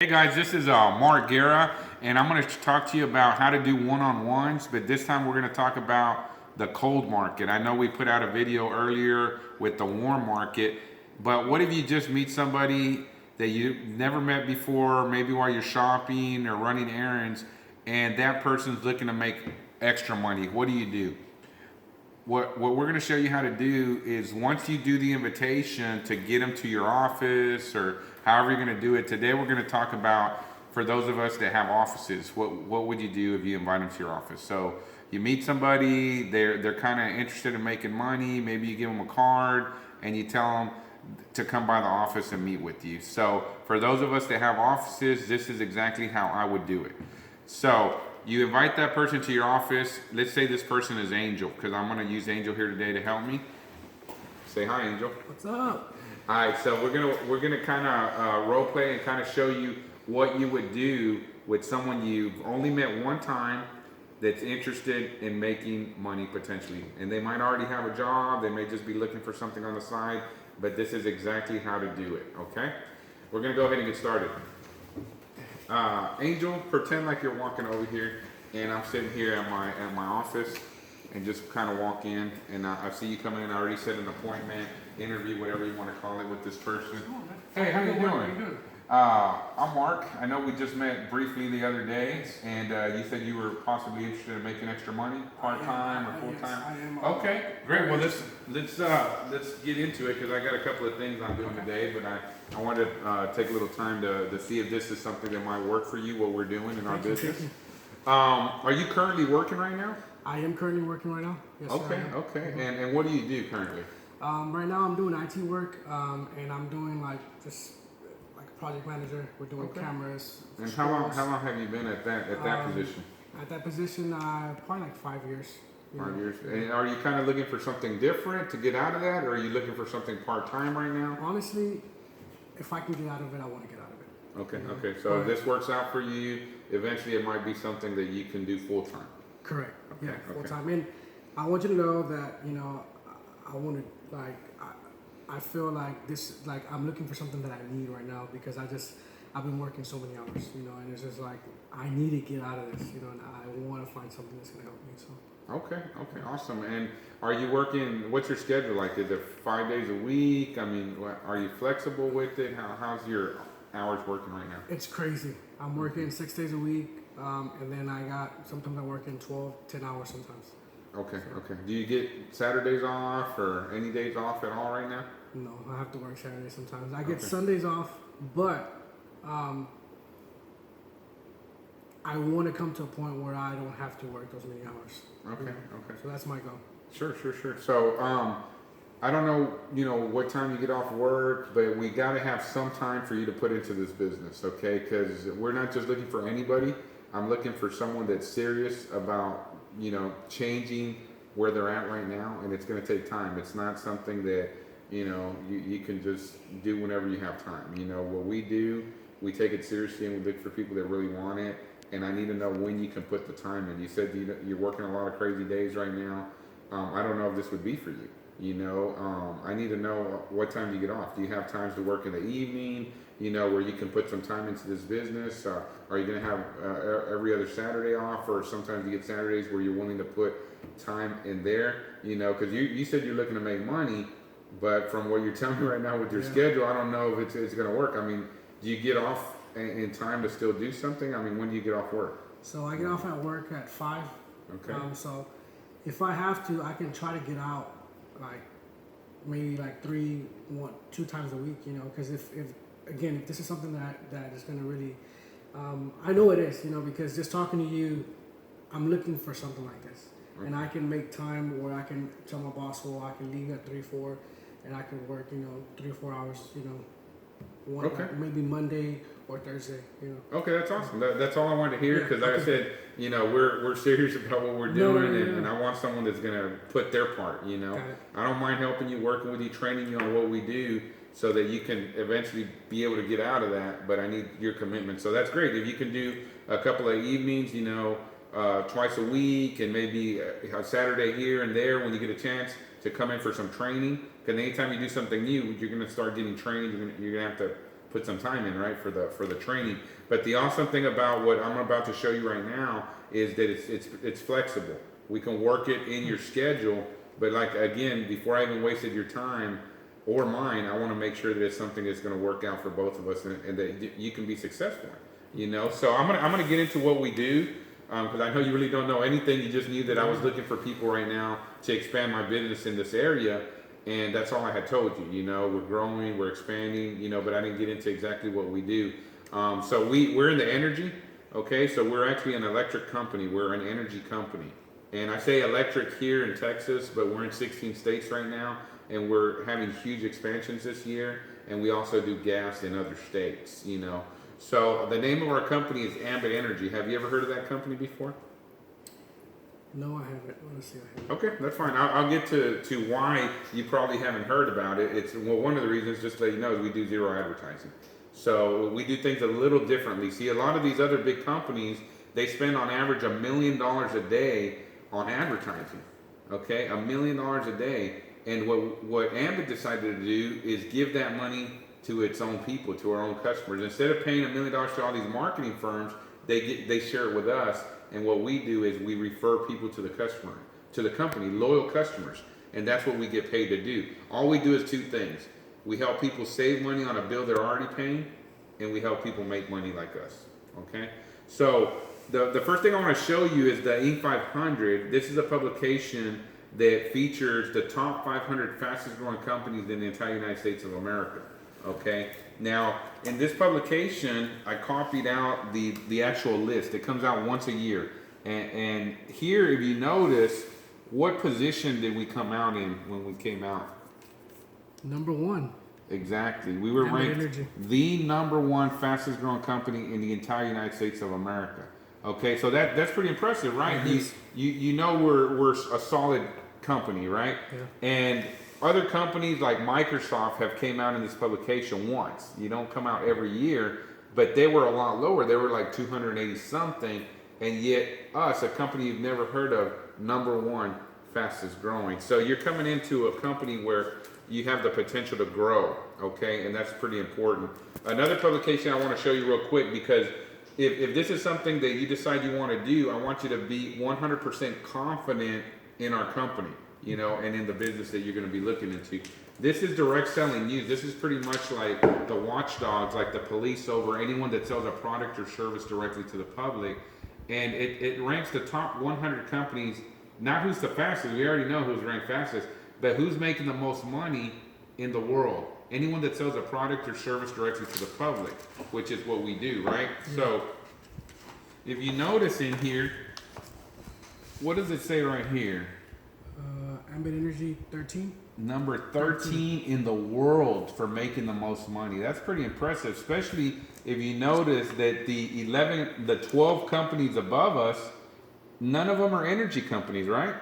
Hey guys, this is Mark Guerra, and I'm going to talk to you about how to do one-on-ones, but this time we're going to talk about the cold market. I know we put out a video earlier with the warm market, but what if you just meet somebody that you never met before, maybe while you're shopping or running errands, and that person's looking to make extra money? What do? What we're going to show you how to do is once you do the invitation to get them to your office or however you're going to do it. Today we're going to talk about, for those of us that have offices, what would you do if you invite them to your office? So you meet somebody, they're kind of interested in making money. Maybe you give them a card and you tell them to come by the office and meet with you. So for those of us that have offices, this is exactly how I would do it. So you invite that person to your office. Let's say this person is Angel, because I'm going to use Angel here today to help me. Say hi, Angel. What's up? All right, so we're gonna kind of role play and kind of show you what you would do with someone you've only met one time that's interested in making money potentially, and they might already have a job. They may just be looking for something on the side, but this is exactly how to do it. Okay, we're gonna go ahead and get started. Angel, pretend like you're walking over here, and I'm sitting here at my office, and just kind of walk in, and I see you coming in. I already set an appointment, interview, whatever you want to call it, with this person. Hey, how you doing? I'm Mark. I know we just met briefly the other day, and you said you were possibly interested in making extra money, part time or full time. I am. Okay, great. Well, let's get into it, because I got a couple of things I'm doing today, but I want to take a little time to see if this is something that might work for you, what we're doing in our business. Are you currently working right now? I am currently working right now. Yes, Okay, okay. And what do you do currently? Right now I'm doing IT work, and I'm doing like just like a project manager. We're doing cameras. And how long have you been at that position? At that position, probably like 5 years. 5 years. And are you kind of looking for something different to get out of that, or are you looking for something part time right now? Honestly, if I can get out of it, I want to get out of it. Okay, okay. So if this works out for you, eventually it might be something that you can do full time. Correct. Okay, Yeah, full time. And I want you to know that I want to I feel like this, like I'm looking for something that I need right now, because I've been working so many hours, and it's just like I need to get out of this, and I want to find something that's gonna help me. So. Okay, awesome. And are you working? What's your schedule like? Is it 5 days a week? I mean, are you flexible with it? How's your hours working right now? It's crazy. I'm working 6 days a week, and then sometimes I work in 10 hours sometimes. Okay, okay. Do you get Saturdays off or any days off at all right now? No, I have to work Saturdays sometimes. I get Sundays off, but I want to come to a point where I don't have to work those many hours. Okay, okay. So that's my goal. Sure. So, I don't know, what time you get off work, but we got to have some time for you to put into this business, okay? Because we're not just looking for anybody. I'm looking for someone that's serious about, changing where they're at right now, and it's going to take time. It's not something that, you can just do whenever you have time. What we do, we take it seriously, and we look for people that really want it, and I need to know when you can put the time in. You said you're working a lot of crazy days right now. I don't know if this would be for you. I need to know what time you get off. Do you have times to work in the evening, where you can put some time into this business? Are you going to have every other Saturday off, or sometimes you get Saturdays where you're willing to put time in there? Because you said you're looking to make money, but from what you're telling me right now with your schedule, I don't know if it's going to work. I mean, do you get off in time to still do something? I mean, when do you get off work? So I get off at work at 5. Okay. So if I have to, I can try to get out like maybe like 2 times a week, because if this is something that is going to really, I know it is, because just talking to you, I'm looking for something like this. Okay. And I can make time where I can tell my boss, well, I can leave at 3, 4, and I can work, 3 or 4 hours, maybe Monday or Thursday, Okay, that's awesome. That's all I wanted to hear, because like I said, we're serious about what we're doing, and I want someone that's gonna put their part. I don't mind helping you, working with you, training you on what we do, so that you can eventually be able to get out of that. But I need your commitment. So that's great. If you can do a couple of evenings, twice a week, and maybe a Saturday here and there when you get a chance to come in for some training. Because anytime you do something new, you're gonna start getting trained. You're gonna have to put some time in, right, for the training. But the awesome thing about what I'm about to show you right now is that it's flexible. We can work it in your schedule. But like again, before I even wasted your time or mine, I want to make sure that it's something that's going to work out for both of us and that you can be successful. You know, so I'm gonna get into what we do because I know you really don't know anything. You just knew that I was looking for people right now to expand my business in this area, and that's all I had told you. You know, we're growing, we're expanding. You know, but I didn't get into exactly what we do. So we're in the energy. Okay, so we're actually an electric company. We're an energy company. And I say electric here in Texas, but we're in 16 states right now, and we're having huge expansions this year. And we also do gas in other states, you know. So the name of our company is Ambit Energy. Have you ever heard of that company before? No, I haven't. Honestly, I haven't. Okay, that's fine. I'll get to why you probably haven't heard about it. It's one of the reasons, just to let you know, is we do zero advertising. So we do things a little differently. See, a lot of these other big companies, they spend on average $1 million a day on advertising. Okay, $1 million a day. And what Ambit decided to do is give that money to its own people, to our own customers. Instead of paying $1 million to all these marketing firms, they share it with us. And what we do is we refer people to the customer, to the company, loyal customers. And that's what we get paid to do. All we do is two things. We help people save money on a bill they're already paying, and we help people make money like us. Okay? So the first thing I want to show you is the Inc. 500. This is a publication that features the top 500 fastest growing companies in the entire United States of America. Okay? Now, in this publication, I copied out the actual list. It comes out once a year. And here, if you notice, what position did we come out in when we came out? Number one. Exactly. We were ranked the number one fastest growing company in the entire United States of America. Okay, so that's pretty impressive, right? You know we're a solid company, right? Yeah. And other companies like Microsoft have came out in this publication once. You don't come out every year, but they were a lot lower. They were like 280 something, and yet us, a company you've never heard of, number one fastest growing. So you're coming into a company where you have the potential to grow, okay? And that's pretty important. Another publication I want to show you real quick, because if this is something that you decide you want to do, I want you to be 100% confident in our company, you know, and in the business that you're going to be looking into. This is direct selling news. This is pretty much like the watchdogs, like the police over anyone that sells a product or service directly to the public. And it ranks the top 100 companies, not who's the fastest, we already know who's ranked fastest, but who's making the most money in the world. Anyone that sells a product or service directly to the public, which is what we do, right? Yeah. So if you notice in here, what does it say right here? Ambit Energy 13. Number 13 in the world for making the most money. That's pretty impressive, especially if you notice that the 12 companies above us, none of them are energy companies, right?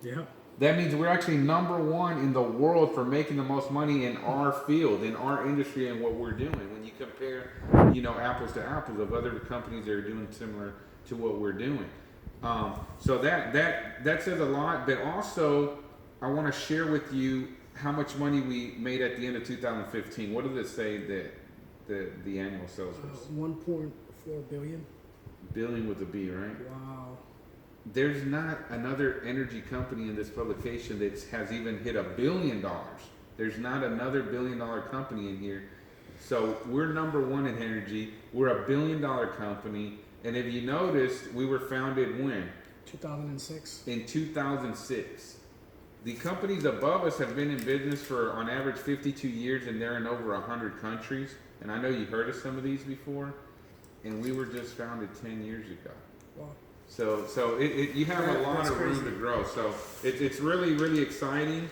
Yeah. That means we're actually number one in the world for making the most money in our field, in our industry, and what we're doing. When you compare, you know, apples to apples of other companies that are doing similar to what we're doing. So that says a lot. But also, I want to share with you how much money we made at the end of 2015. What does it say that the annual sales was? 1.4 billion. Billion with a B, right? Wow. There's not another energy company in this publication that has even hit $1 billion. There's not another $1 billion company in here. So we're number one in energy. We're $1 billion company. And if you noticed, we were founded when? 2006. In 2006. The companies above us have been in business for, on average, 52 years, and they're in over 100 countries. And I know you heard of some of these before. And we were just founded 10 years ago. Wow. So you have a lot of room to grow. So it's really, really exciting.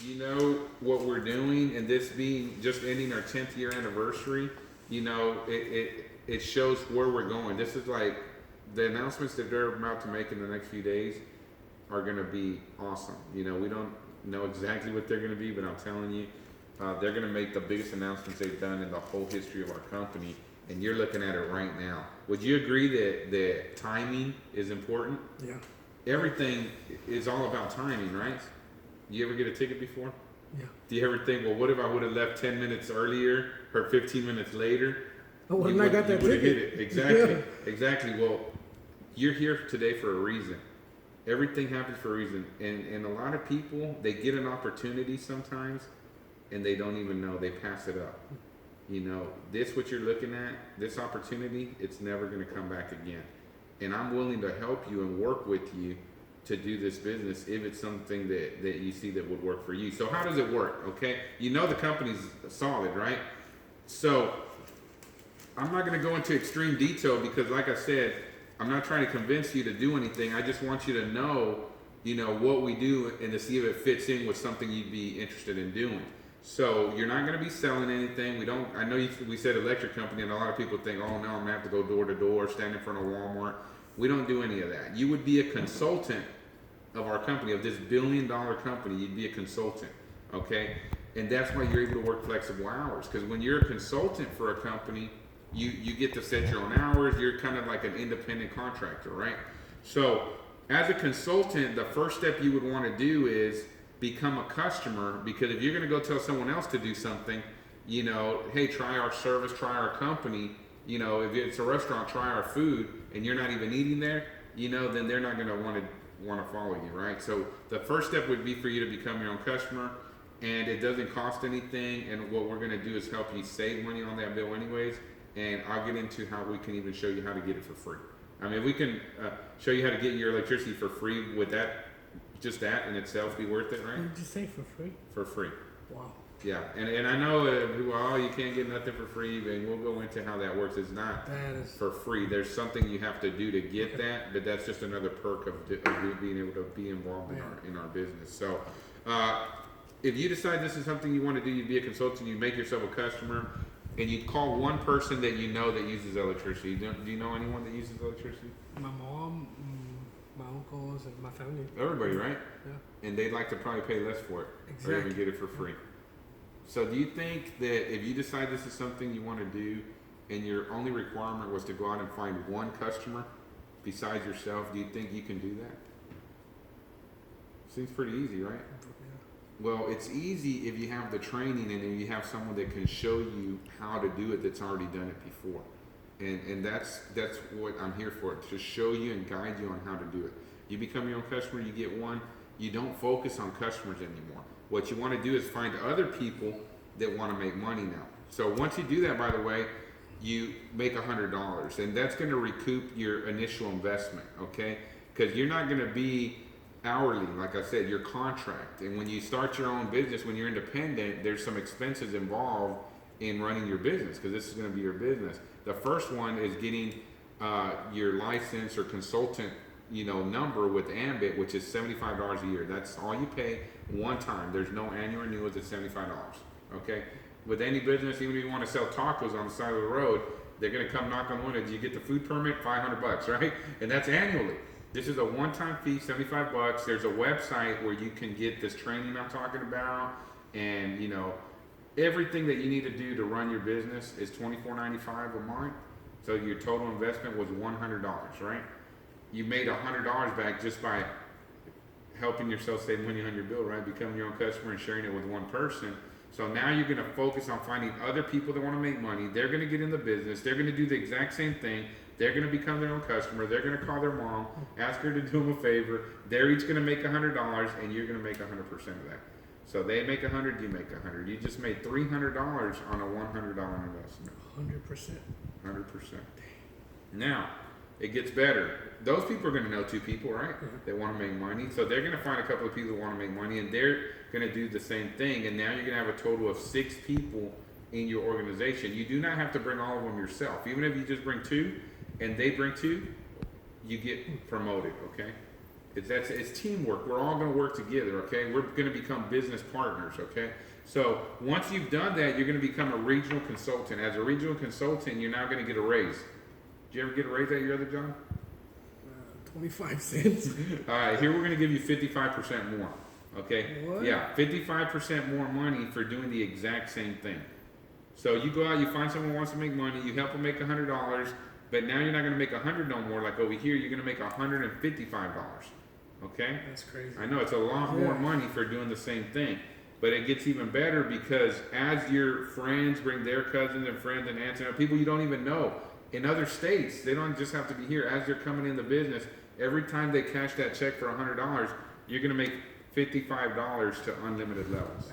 You know what we're doing, and this being just ending our 10th year anniversary, you know, it shows where we're going. This is like the announcements that they're about to make in the next few days are going to be awesome. You know, we don't know exactly what they're going to be, but I'm telling you, they're going to make the biggest announcements they've done in the whole history of our company. And you're looking at it right now. Would you agree that timing is important? Yeah. Everything is all about timing, right? You ever get a ticket before? Yeah. Do you ever think, well, what if I would have left 10 minutes earlier or 15 minutes later? Oh, well, I got that ticket. Hit it. Exactly. Yeah. Exactly. Well, you're here today for a reason. Everything happens for a reason. And a lot of people, they get an opportunity sometimes and they don't even know. They pass it up. You know, this what you're looking at, this opportunity, it's never going to come back again. And I'm willing to help you and work with you to do this business if it's something that you see that would work for you. So how does it work? Okay, you know the company's solid, right? So I'm not going to go into extreme detail because, like I said, I'm not trying to convince you to do anything. I just want you to know, you know, what we do and to see if it fits in with something you'd be interested in doing. So you're not going to be selling anything. We don't. I know we said electric company, and a lot of people think, oh no, I'm going to have to go door to door, stand in front of Walmart. We don't do any of that. You would be a consultant of our company, of this $1 billion company. You'd be a consultant, okay? And that's why you're able to work flexible hours. Because when you're a consultant for a company, you get to set your own hours. You're kind of like an independent contractor, right? So as a consultant, the first step you would want to do is become a customer, because if you're going to go tell someone else to do something, you know, hey, try our service, try our company. You know, if it's a restaurant, try our food, and you're not even eating there, you know, then they're not going to want to follow you, right? So the first step would be for you to become your own customer, and it doesn't cost anything. And what we're going to do is help you save money on that bill anyways. And I'll get into how we can even show you how to get it for free. I mean, we can show you how to get your electricity for free. Would that, just that in itself, be worth it, right? What did you say, for free? For free. Wow. Yeah, and I know people, oh, you can't get nothing for free, and we'll go into how that works. It's not for free. There's something you have to do to get that, but that's just another perk of being able to be involved in our business. So, if you decide this is something you want to do, you'd be a consultant, you make yourself a customer, and you'd call one person that you know that uses electricity. Do you know anyone that uses electricity? My mom, my uncles, and my family. Everybody, right? Yeah. And they'd like to probably pay less for it, or even get it for free. So do you think that if you decide this is something you want to do and your only requirement was to go out and find one customer besides yourself, do you think you can do that? Seems pretty easy, right? Yeah. Well, it's easy if you have the training and if you have someone that can show you how to do it that's already done it before. And that's what I'm here for, to show you and guide you on how to do it. You become your own customer, you get one. You don't focus on customers anymore. What you want to do is find other people that want to make money now. So once you do that, by the way, you make $100, and that's going to recoup your initial investment, okay? Because you're not going to be hourly, like I said, your contract. And when you start your own business, when you're independent, there's some expenses involved in running your business, because this is going to be your business. The first one is getting your license or consultant, you know, number with Ambit, which is $75 a year. That's all you pay one time. There's no annual renewals. It's $75. Okay. With any business, even if you want to sell tacos on the side of the road, they're going to come knock on the window. Do you get the food permit? $500, right? And that's annually. This is a one-time fee, $75. There's a website where you can get this training I'm talking about, and you know, everything that you need to do to run your business is $24.95 a month. So your total investment was $100, right? You made $100 back just by helping yourself save money on your bill, right? Becoming your own customer and sharing it with one person. So now you're going to focus on finding other people that want to make money. They're going to get in the business. They're going to do the exact same thing. They're going to become their own customer. They're going to call their mom, ask her to do them a favor. They're each going to make $100, and you're going to make 100% of that. So they make 100, you make 100. You just made $300 on a $100 investment. 100%. 100%. Now, it gets better. Those people are going to know two people, right? Mm-hmm. That want to make money. So they're going to find a couple of people that want to make money, and they're going to do the same thing. And now you're going to have a total of 6 people in your organization. You do not have to bring all of them yourself. Even if you just bring 2 and they bring 2, you get promoted, okay? It's teamwork. We're all going to work together, okay? We're going to become business partners, okay? So once you've done that, you're going to become a regional consultant. As a regional consultant, you're now going to get a raise. Did you ever get a raise at your other job? 25 cents. All right, here we're going to give you 55% more, okay? What? Yeah, 55% more money for doing the exact same thing. So you go out, you find someone who wants to make money, you help them make $100, but now you're not going to make 100 no more. Like over here, you're going to make $155. Okay? That's crazy. I know it's a lot more money for doing the same thing. But it gets even better because as your friends bring their cousins and friends and aunts and people you don't even know in other states, they don't just have to be here. As they're coming in the business, every time they cash that check for $100, you're going to make $55 to unlimited levels.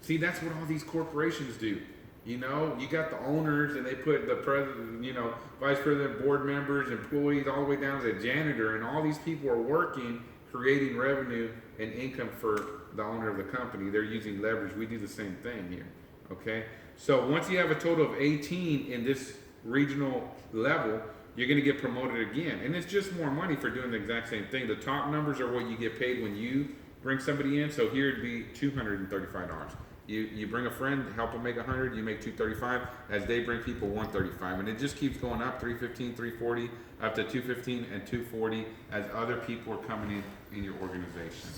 See, that's what all these corporations do. You know, you got the owners and they put the president, you know, vice president, board members, employees, all the way down to the janitor, and all these people are working, creating revenue and income for the owner of the company. They're using leverage. We do the same thing here. Okay? So once you have a total of 18 in this regional level, you're going to get promoted again. And it's just more money for doing the exact same thing. The top numbers are what you get paid when you bring somebody in. So here it'd be $235. You bring a friend, help them make 100, you make 235. As they bring people, 135, and it just keeps going up. 315, 340, up to 215 and 240 as other people are coming in your organization.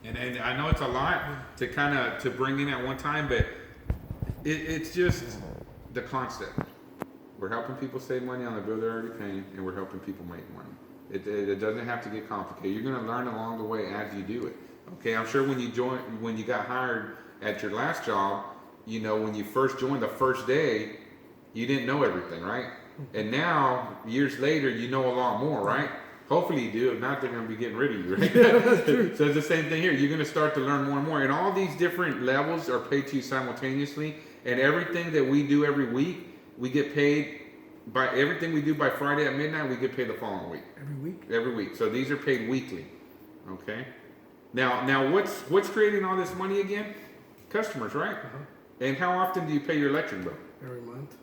And I know it's a lot to kind of to bring in at one time, but it's just the concept. We're helping people save money on the bill they're already paying, and we're helping people make money. It doesn't have to get complicated. You're going to learn along the way as you do it. Okay, I'm sure when you got hired at your last job, you know, when you first joined the first day, you didn't know everything, right? And now, years later, you know a lot more, right? Hopefully you do. If not, they're going to be getting rid of you, right? So it's the same thing here. You're going to start to learn more and more. And all these different levels are paid to you simultaneously. And everything that we do every week, we get paid by everything we do by Friday at midnight, we get paid the following week. Every week? Every week. So these are paid weekly. Okay? Now what's creating all this money again? Customers, right? And how often do you pay your electric bill? Every month.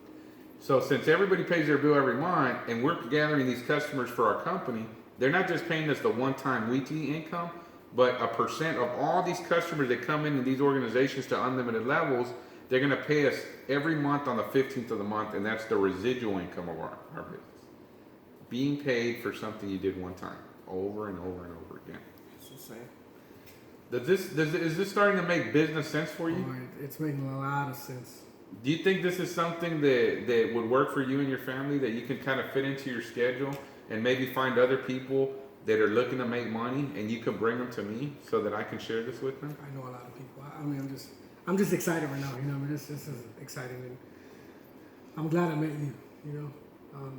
So since everybody pays their bill every month, and we're gathering these customers for our company, they're not just paying us the one-time weekly income, but a percent of all these customers that come into these organizations to unlimited levels, they're going to pay us every month on the 15th of the month, and that's the residual income of our business. Being paid for something you did one time, over and over and over again. It's the same. Is this starting to make business sense for you? Oh, it's making a lot of sense. Do you think this is something that would work for you and your family, that you can kind of fit into your schedule and maybe find other people that are looking to make money and you can bring them to me so that I can share this with them? I know a lot of people. I mean, I'm just excited right now. You know, this is exciting, and I'm glad I met you. You know.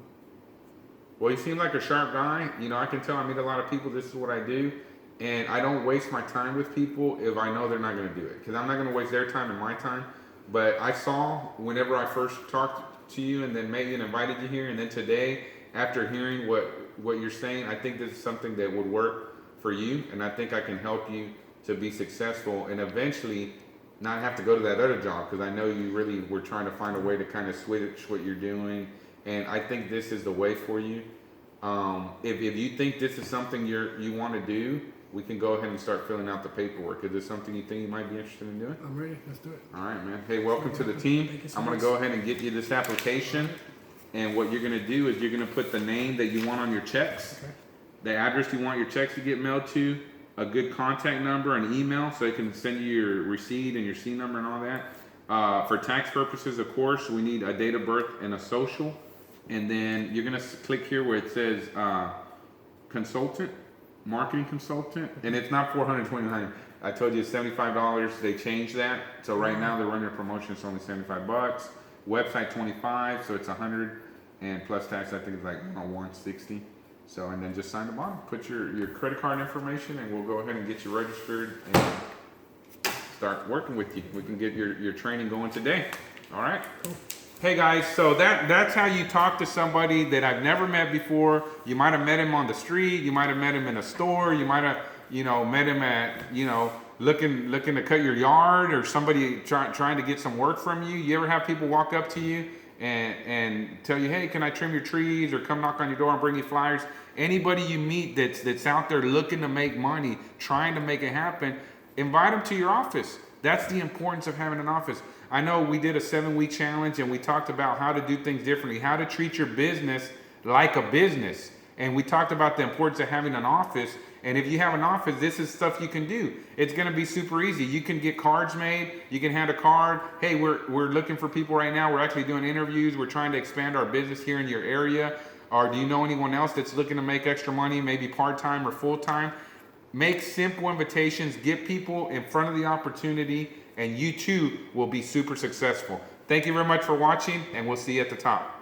Well, you seem like a sharp guy. You know, I can tell I meet a lot of people. This is what I do. And I don't waste my time with people if I know they're not going to do it. Because I'm not going to waste their time and my time. But I saw whenever I first talked to you and then met you and invited you here. And then today, after hearing what you're saying, I think this is something that would work for you. And I think I can help you to be successful and eventually not have to go to that other job. Because I know you really were trying to find a way to kind of switch what you're doing. And I think this is the way for you. If you think this is something you want to do, we can go ahead and start filling out the paperwork. Is this something you think you might be interested in doing? I'm ready. Let's do it. All right, man. Hey, welcome to the team. I'm going to go ahead and get you this application. And what you're going to do is you're going to put the name that you want on your checks, the address you want your checks to get mailed to, a good contact number, an email, so they can send you your receipt and your C number and all that. For tax purposes, of course, we need a date of birth and a social. And then you're going to click here where it says consultant. Marketing consultant, and it's not $429. I told you it's $75. They changed that, so right now they're running a promotion. It's only $75. Website $25, so it's $100, and plus tax I think it's like $160. So and then just sign the bottom. Put your credit card information, and we'll go ahead and get you registered and start working with you. We can get your training going today. All right. Cool. Hey guys, so that's how you talk to somebody that I've never met before. You might have met him on the street, you might have met him in a store, you might have, met him at, looking to cut your yard, or somebody trying to get some work from you. You ever have people walk up to you and tell you, hey, can I trim your trees, or come knock on your door and bring you flyers? Anybody you meet that's out there looking to make money, trying to make it happen, invite them to your office. That's the importance of having an office. I know we did a 7-week challenge and we talked about how to do things differently, how to treat your business like a business. And we talked about the importance of having an office. And if you have an office, this is stuff you can do. It's going to be super easy. You can get cards made. You can hand a card. Hey, we're looking for people right now. We're actually doing interviews. We're trying to expand our business here in your area. Or do you know anyone else that's looking to make extra money, maybe part-time or full-time? Make simple invitations, get people in front of the opportunity, and you too will be super successful. Thank you very much for watching, and we'll see you at the top.